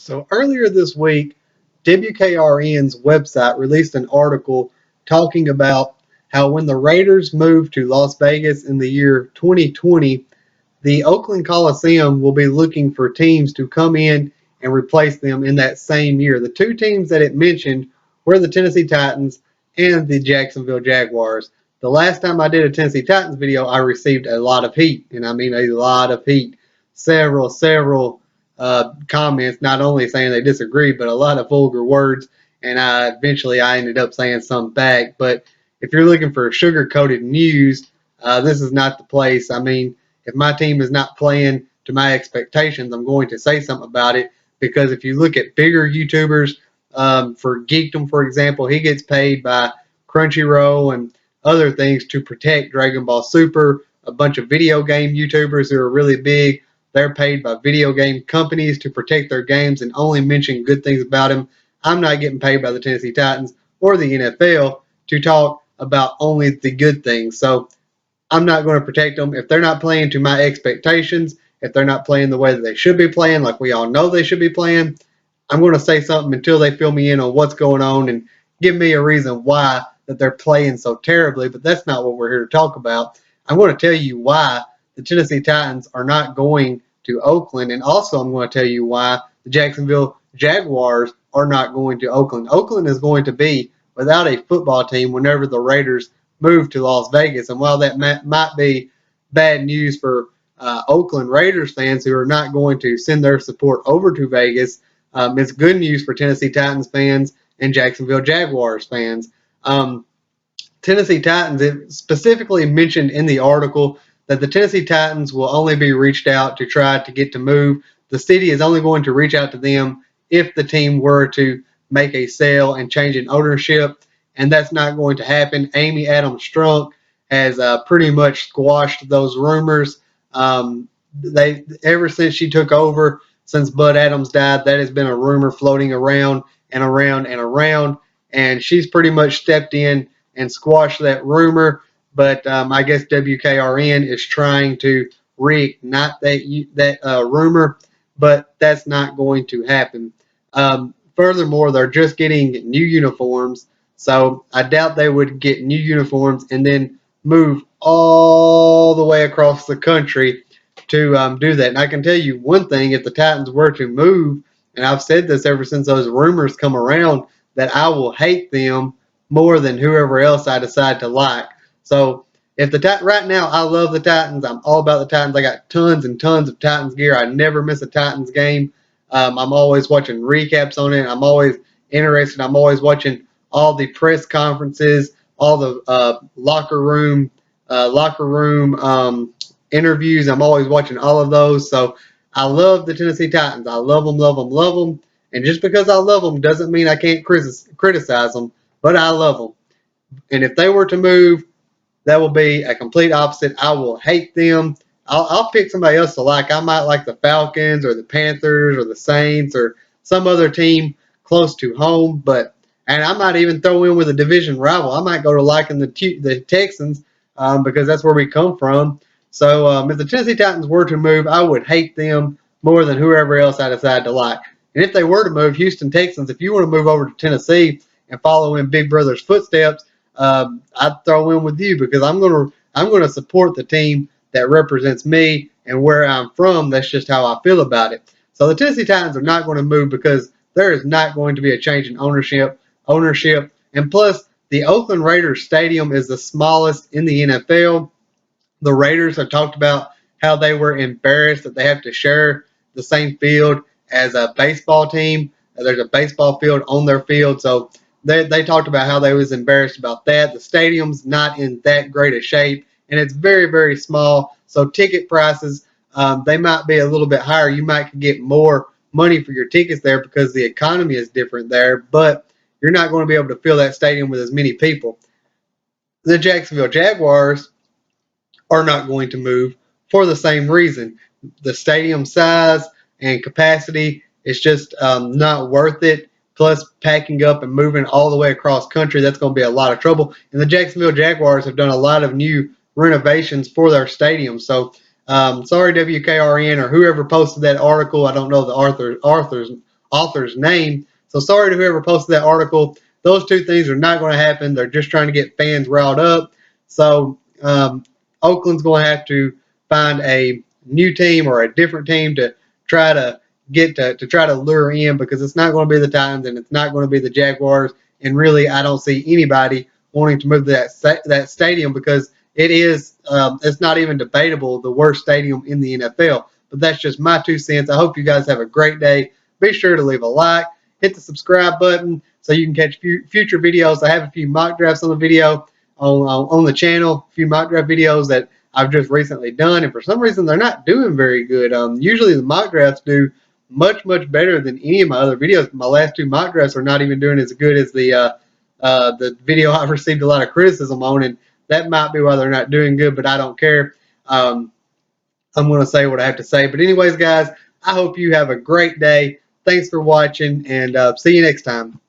So earlier this week, WKRN's website released an article talking about how when the Raiders moved to Las Vegas in the year 2020, the Oakland Coliseum will be looking for teams to come in and replace them in that same year. The two teams that it mentioned were the Tennessee Titans and the Jacksonville Jaguars. The last time I did a Tennessee Titans video, I received a lot of heat, and I mean a lot of heat. Several comments, not only saying they disagree, but a lot of vulgar words. And eventually I ended up saying some back. But if you're looking for sugar-coated news, this is not the place. I mean, if my team is not playing to my expectations, I'm going to say something about it. Because if you look at bigger YouTubers, for Geekdom, for example, he gets paid by Crunchyroll and other things to protect Dragon Ball Super. A bunch of video game YouTubers who are really big, they're paid by video game companies to protect their games and only mention good things about them. I'm not getting paid by the Tennessee Titans or the NFL to talk about only the good things. So I'm not going to protect them. If they're not playing to my expectations, if they're not playing the way that they should be playing, like we all know they should be playing, I'm going to say something until they fill me in on what's going on and give me a reason why that they're playing so terribly. But that's not what we're here to talk about. I'm going to tell you why the Tennessee Titans are not going to Oakland, and also I'm going to tell you why the Jacksonville Jaguars are not going to Oakland. Oakland is going to be without a football team whenever the Raiders move to Las Vegas. And while that might be bad news for Oakland Raiders fans who are not going to send their support over to Vegas, it's good news for Tennessee Titans fans and Jacksonville Jaguars fans. Tennessee Titans, it specifically mentioned in the article that the Tennessee Titans will only be reached out to try to get to move. The city is only going to reach out to them if the team were to make a sale and change in ownership, and that's not going to happen. Amy Adams Strunk has pretty much squashed those rumors. They ever since she took over, since Bud Adams died, that has been a rumor floating around and around and around, and she's pretty much stepped in and squashed that rumor. But I guess WKRN is trying to reignite that rumor, but that's not going to happen. Furthermore, they're just getting new uniforms, so I doubt they would get new uniforms and then move all the way across the country to do that. And I can tell you one thing: if the Titans were to move, and I've said this ever since those rumors come around, that I will hate them more than whoever else I decide to like. So if right now, I love the Titans. I'm all about the Titans. I got tons and tons of Titans gear. I never miss a Titans game. I'm always watching recaps on it. I'm always interested. I'm always watching all the press conferences, all the locker room interviews. I'm always watching all of those. So I love the Tennessee Titans. I love them, love them, love them. And just because I love them doesn't mean I can't criticize them, but I love them. And if they were to move, that will be a complete opposite. I will hate them. I'll pick somebody else to like. I might like the Falcons or the Panthers or the Saints or some other team close to home. And I might even throw in with a division rival. I might go to liking the Texans because that's where we come from. So if the Tennessee Titans were to move, I would hate them more than whoever else I decide to like. And if they were to move, Houston Texans, if you want to move over to Tennessee and follow in Big Brother's footsteps, I'd throw in with you because I'm gonna support the team that represents me and where I'm from. That's just how I feel about it. So the Tennessee Titans are not going to move because there is not going to be a change in ownership, and plus the Oakland Raiders stadium is the smallest in the NFL. The Raiders have talked about how they were embarrassed that they have to share the same field as a baseball team. There's a baseball field on their field, so they talked about how they was embarrassed about that. The stadium's not in that great a shape, and it's very, very small. So ticket prices, they might be a little bit higher. You might get more money for your tickets there because the economy is different there, but you're not going to be able to fill that stadium with as many people. The Jacksonville Jaguars are not going to move for the same reason. The stadium size and capacity is just not worth it. Plus, packing up and moving all the way across country, that's going to be a lot of trouble. And the Jacksonville Jaguars have done a lot of new renovations for their stadium. So, sorry, WKRN or whoever posted that article. I don't know the author's name. So sorry to whoever posted that article. Those two things are not going to happen. They're just trying to get fans riled up. So Oakland's going to have to find a new team or a different team to try to get to try to lure in, because it's not going to be the Titans and it's not going to be the Jaguars. And really, I don't see anybody wanting to move to that stadium, because it's not even debatable the worst stadium in the NFL. But that's just my 2 cents. I hope you guys have a great day. Be sure to leave a like, hit the subscribe button so you can catch future videos. I have a few mock drafts on the video on the channel, a few mock draft videos that I've just recently done, and for some reason they're not doing very good. Usually the mock drafts do much better than any of my other videos. My last two mock drafts are not even doing as good as the video I've received a lot of criticism on, and that might be why they're not doing good. But I don't care. I'm going to say what I have to say. But anyways, guys, I hope you have a great day. Thanks for watching, and see you next time.